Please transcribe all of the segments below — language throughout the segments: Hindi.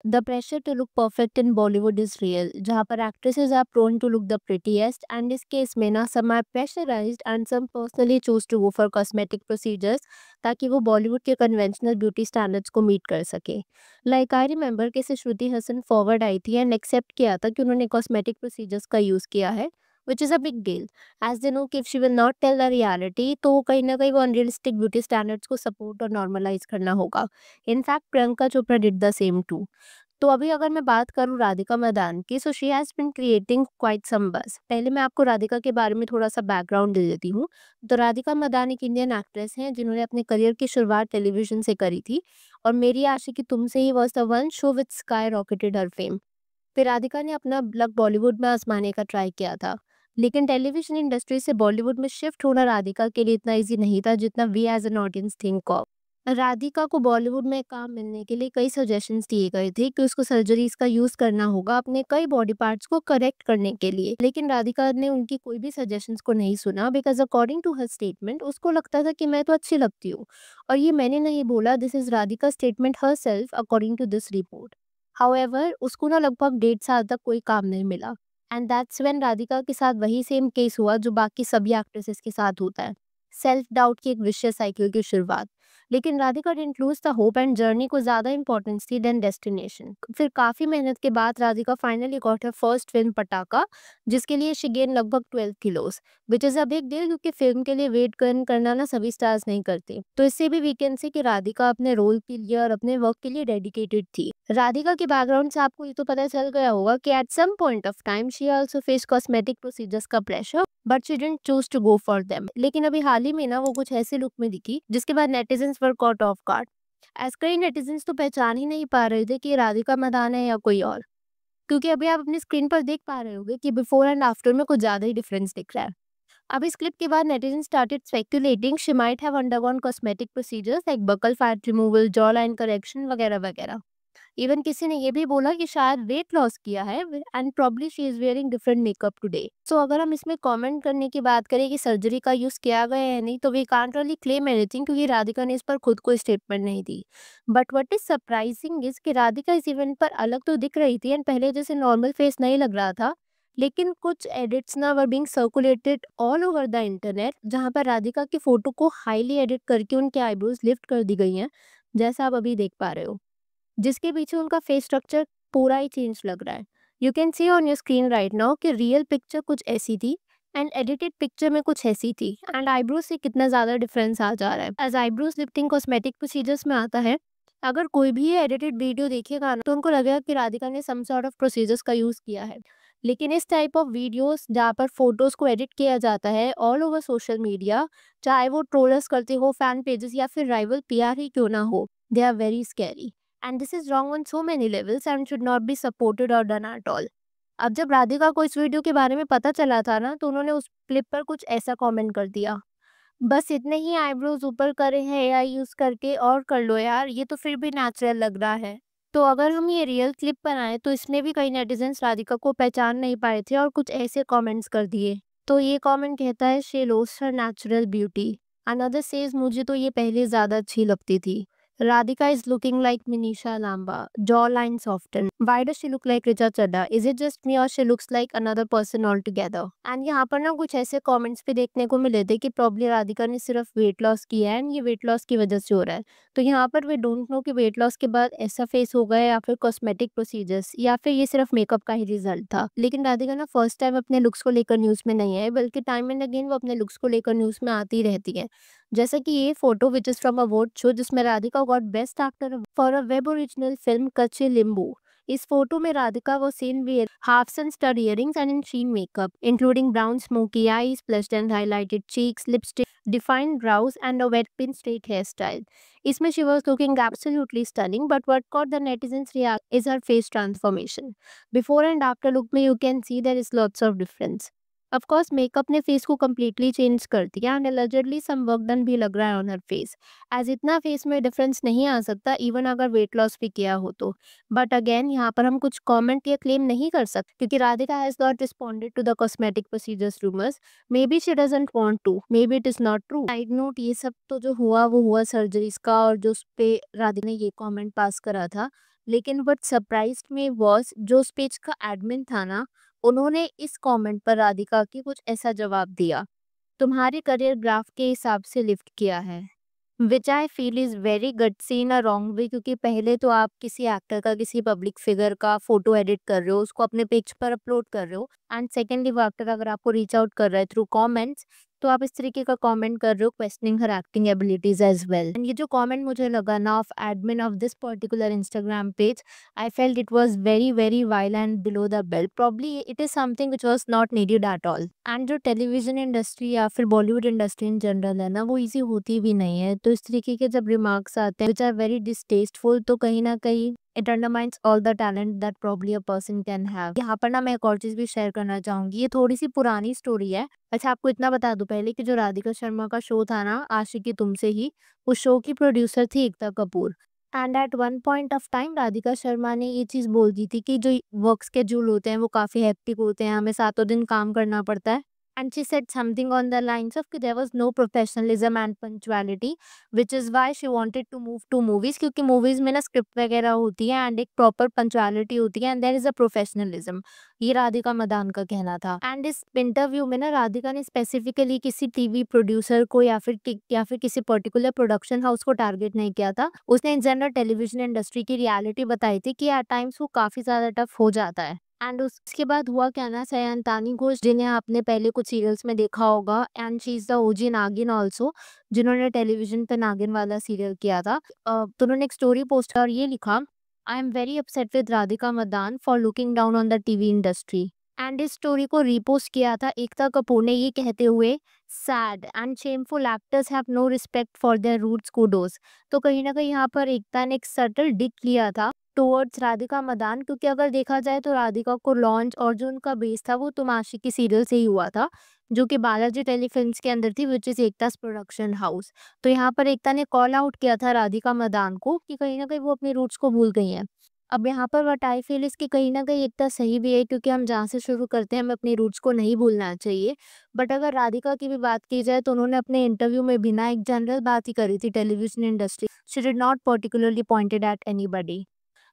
The pressure to look perfect in Bollywood is real, जहाँ पर actresses are prone to look the prettiest, and इस केस में ना some are pressurized and some personally choose to go for cosmetic procedures ताकि वो बॉलीवुड के कन्वेंशनल ब्यूटी स्टैंडर्ड्स को मीट कर सके। लाइक आई रिमेंबर कैसे श्रुति हसन फॉरवर्ड आई थी एंड एक्सेप्ट किया था कि उन्होंने कॉस्मेटिक प्रोसीजर्स का यूज़ किया है, which is a big deal, as they know कि if she will not tell the reality तो कहीं ना कहीं वो अनरियलिस्टिक ब्यूटी स्टैंडर्ड्स को सपोर्ट और नॉर्मलाइज करना होगा। In fact Priyanka Chopra did the same too. तो अभी अगर मैं बात करूँ राधिका मैदान की, so she has been creating quite some buzz. पहले मैं आपको राधिका के बारे में थोड़ा-सा बैकग्राउंड दे देती हूँ। तो राधिका मैदान एक इंडियन एक्ट्रेस हैं जिन्होंने अपने करियर की शुरुआत टेलीविज़न से करी थी और मेरी आशिकी तुमसे he was the one show which sky rocketed her fame. फिर राधिका ने अपना लक बॉलीवुड में आज़माने का ट्राई किया था। लेकिन टेलीविज़न इंडस्ट्री से बॉलीवुड में शिफ्ट होना राधिका के लिए इतना ईज़ी नहीं था जितना we as an audience think of. Radhika को बॉलीवुड में काम मिलने के लिए कई सजेशंस दिए गए थे कि उसको सर्जरीज का यूज करना होगा अपने कई बॉडी पार्ट्स को करेक्ट करने के लिए, लेकिन राधिका ने उनकी कोई भी सजेशंस को नहीं सुना because according to her statement उसको लगता था कि मैं तो अच्छी लगती हूँ। और ये मैंने नहीं बोला, this is Radhika statement herself according to this report. However उसको ना लगभग 1.5 साल तक कोई काम नहीं मिला एंड दैट्स व्हेन राधिका के साथ वही सेम केस हुआ जो बाकी सभी एक्ट्रेसेस के साथ होता है, सेल्फ डाउट की एक विशियस साइकिल की शुरुआत। लेकिन Radhika didn't lose the hope and journey को ज्यादा इंपॉर्टेंस थी देन डेस्टिनेशन। फिर काफी मेहनत के बाद Radhika finally got her first film पटाखा, जिसके लिए शी गेन लगभग 12 किलोस, which is a big deal क्योंकि फिल्म के लिए वेट करना ना सभी स्टार्स नहीं करते। तो इससे भी वी कैन से कि राधिका अपने रोल के लिए और अपने वर्क के लिए डेडिकेटेड थी। राधिका के बैकग्राउंड से आपको ये तो पता चल गया होगा कि at some point of time she also face cosmetic procedures का pressure, but she didn't choose to go for them. लेकिन अभी हाल ही में ना वो कुछ ऐसे लुक में दिखी जिसके बाद netizens were caught off guard. As कई नेटिजन्स तो पहचान ही नहीं पा रहे थे कि ये राधिका मैदान है या कोई और, क्योंकि अभी आप अपनी स्क्रीन पर देख पा रहे होंगे कि बिफोर एंड आफ्टर में कुछ ज्यादा ही डिफरेंस दिख रहा है। अब इस क्लिप के बाद netizen started speculating she might have undergone cosmetic procedures like buccal fat removal, jaw line correction वगैरह वगैरह। इवन किसी ने ये भी बोला कि शायद वेट लॉस किया है and probably she is wearing different makeup today. So अगर हम इसमें कमेंट करने की बात करें कि सर्जरी का यूज किया गया है नहीं, तो we can't really claim anything क्योंकि राधिका ने इस पर खुद कोई स्टेटमेंट नहीं दी। But what is surprising is कि राधिका इस इवेंट पर अलग तो दिख रही थी एंड पहले जैसे नॉर्मल फेस नहीं लग रहा था, लेकिन कुछ एडिट्स ना were being circulated all over the internet जहां पर राधिका की फोटो को हाईली एडिट करके उनके आईब्रोज लिफ्ट कर दी गई हैं, जैसा आप अभी देख पा रहे हो, जिसके पीछे उनका फेस स्ट्रक्चर पूरा ही चेंज लग रहा है। You can see on your screen right now कि रियल पिक्चर कुछ ऐसी थी एंड एडिटेड पिक्चर में कुछ ऐसी थी, एंड आईब्रोज से कितना ज्यादा डिफरेंस आ जा रहा है। As eyebrows lifting cosmetic procedures में आता है, अगर कोई भी ये एडिटेड वीडियो देखेगा ना तो उनको लगेगा कि राधिका ने सम सॉर्ट ऑफ प्रोसीजर्स का यूज किया है। लेकिन इस टाइप ऑफ वीडियोस जहाँ पर फोटोज को एडिट किया जाता है ऑल ओवर सोशल मीडिया, चाहे वो ट्रोलर्स करते हो, फैन पेजेस या फिर राइवल पीआर ही क्यों ना हो, they are very scary and this is wrong on so many levels and should not be supported और डन एट ऑल। अब जब राधिका को इस वीडियो के बारे में पता चला था ना तो उन्होंने उस क्लिप पर कुछ ऐसा कमेंट कर दिया, बस इतने ही आईब्रोज ऊपर करे हैं एआई यूज करके, और कर लो यार, ये तो फिर भी नेचुरल लग रहा है। तो अगर हम ये रियल क्लिप बनाए तो इसमें भी कई नेटिजन्स राधिका को पहचान नहीं पाए थे और कुछ ऐसे कमेंट्स कर दिए। तो ये कमेंट कहता है she lost her natural beauty, another says मुझे तो ये पहले ज्यादा अच्छी लगती थी। Radhika is looking like Minisha Lamba, jawline softened. Why does she look like Richa Chadda? Is it just me or she looks like another person altogether? And यहाँ पर ना कुछ ऐसे कमेंट्स भी देखने को मिले थे कि प्रॉब्ली राधिका ने सिर्फ वेट लॉस किया है एंड ये वेट लॉस की वजह से हो रहा है। तो यहाँ पर वे डोंट नो कि वेट लॉस के बाद ऐसा फेस होगा या फिर कॉस्मेटिक प्रोसीजर्स या फिर ये सिर्फ मेकअप का ही रिजल्ट था। लेकिन राधिका ना फर्स्ट टाइम अपने लुक्स को लेकर न्यूज में नहीं है, बल्कि टाइम एंड अगेन वो अपने लुक्स को लेकर न्यूज में आती रहती है। जैसे कि ये photo which is from award show जिसमें Radhika got best actor for a web original film Kachche Limbu. इस फोटो में राधिका वो seen wear half sun stud earrings and in sheen makeup including brown smoky eyes, blushed and highlighted cheeks, lipstick, defined brows and a wet pin straight hairstyle. इसमें she was looking absolutely stunning, but what caught the netizens' reaction is her face transformation. Before and after look में you can see there is lots of difference. Of course makeup ने फेस को कम्प्लीटली चेंज कर दिया and allegedly some work done भी लग रहा है ऑन हर फेस। एज इतना फेस में डिफरेंस नहीं आ सकता इवन अगर वेट लॉस भी किया हो तो। बट अगेन यहाँ पर हम कुछ कमेंट या क्लेम नहीं कर सकते क्योंकि Radhika has not responded to the cosmetic procedures rumours. Maybe she doesn't want to, maybe it is not true. Side note, ये सब तो जो हुआ वो हुआ सर्जरीज का, और जो उस पे राधिका ने ये कमेंट पास करा था लेकिन व्हाट सरप्राइज्ड मी वाज़ जो उस पेज का एडमिन था ना, उन्होंने इस कमेंट पर राधिका की कुछ ऐसा जवाब दिया, तुम्हारे करियर ग्राफ के हिसाब से लिफ्ट किया है। Which I feel is very gutsy in a wrong way, क्योंकि पहले तो आप किसी एक्टर का, किसी पब्लिक फिगर का फोटो एडिट कर रहे हो, उसको अपने पेज पर अपलोड कर रहे हो, एंड सेकेंडली वो एक्टर अगर आपको रीच आउट कर रहा है थ्रू कमेंट्स, तो आप इस तरीके का कमेंट कर रहे हो questioning her acting abilities as well. And ये जो कमेंट मुझे लगा ना of admin of this particular Instagram page, I felt it was very very vile and below the belt. Probably it is something which was not needed at all. And जो टेलीविजन इंडस्ट्री या फिर बॉलीवुड इंडस्ट्री इन जनरल है ना, वो इजी होती भी नहीं है। तो इस तरीके के जब रिमार्क्स आते हैं विच आर वेरी डिस्टेस्टफुल, तो कहीं ना कहीं it undermines all the talent that probably a person can have. यहाँ पर ना मैं एक और चीज़ भी शेयर करना चाहूंगी, ये थोड़ी सी पुरानी स्टोरी है। अच्छा, आपको इतना बता दूं पहले कि जो राधिका शर्मा का शो था ना, आशिकी तुमसे ही, उस शो की प्रोड्यूसर थी Ekta Kapoor. And at one point of time Radhika Sharma ने ये चीज़ बोल दी थी कि जो वर्क स्केड्यूल होते हैं वो काफ़ी हेक्टिक होते हैं, हमें सातों दिन काम करना पड़ता है। And she said something on the lines of कि there was no professionalism and punctuality, which is why she wanted to move to movies, क्योंकि मूवीज़ में ना स्क्रिप्ट वगैरह होती है एंड एक प्रॉपर पंक्चुअलिटी होती है and there is a professionalism. ये राधिका मदान का कहना था। एंड इस इंटरव्यू में ना राधिका ने स्पेसिफिकली किसी टीवी प्रोड्यूसर को या फिर किसी पर्टिकुलर प्रोडक्शन हाउस को टारगेट नहीं किया था। उसने इन जनरल टेलीविजन इंडस्ट्री की रियलिटी बताई थी कि एट टाइम्स वो काफ़ी ज़्यादा टफ हो जाता है। एंड उसके बाद हुआ क्या ना, सयान तानी घोष जिन्हें आपने पहले कुछ सीरियल्स में देखा होगा, and she is the OG नागिन ऑल्सो, जिन्होंने टेलीविजन पे नागिन वाला सीरियल किया था। तो उन्होंने एक स्टोरी पोस्ट और ये लिखा, I am very upset with Radhika Madan for looking down on the TV industry. And इस स्टोरी को रीपोस्ट किया था एकता कपूर ने, ये कहते हुए, sad and shameful actors have no respect for their roots, kudos. तो कहीं ना कहीं यहाँ पर एकता ने एक सटल डिक लिया था टुवर्ड्स राधिका मदान, क्योंकि अगर देखा जाए तो राधिका को लॉन्च और जो उनका बेस था वो तुम आशिकी सीरियल से ही हुआ था, जो कि बालाजी टेलीफिल्म्स के अंदर थी, विच इज़ एकता's प्रोडक्शन हाउस। तो यहाँ पर एकता ने कॉल आउट किया था राधिका मदान को कि कहीं ना कहीं वो अपने रूट्स को भूल गई हैं। अब यहाँ पर व्हाट आई फील इसकी कहीं न कहीं एकता सही भी है, क्योंकि हम जहाँ से शुरू करते हैं हमें अपने रूट्स को नहीं भूलना चाहिए। बट अगर राधिका की भी बात की जाए तो उन्होंने अपने इंटरव्यू में भी ना एक जनरल बात ही करी थी television industry. She did not particularly pointed eight anybody.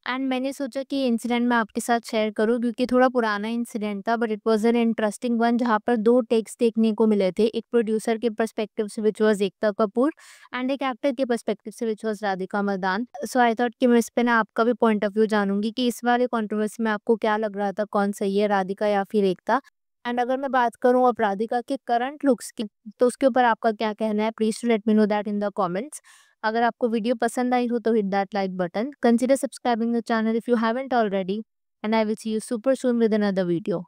And मैंने सोचा कि ये इंसिडेंट मैं आपके साथ शेयर करूं, क्योंकि थोड़ा पुराना इंसिडेंट था, but it was an interesting one, जहां पर दो टेक्स देखने को मिले थे, एक प्रोड्यूसर के पर्सपेक्टिव से which was Ekta Kapoor, and एक एक्टर के पर्सपेक्टिव से which was Radhika Madan. So I thought कि मैं इस पे ना आपका भी पॉइंट ऑफ व्यू जानूंगी कि इस वाले कंट्रोवर्सी में आपको क्या लग रहा था, कौन सही है, राधिका या फिर एकता। एंड अगर मैं बात करूं अब राधिका के करंट लुक्स की, तो उसके ऊपर आपका क्या कहना है, please do let me know that in the comments. अगर आपको वीडियो पसंद आई हो तो hit that like button, consider subscribing the channel if you haven't already, and I will see you super soon with another video.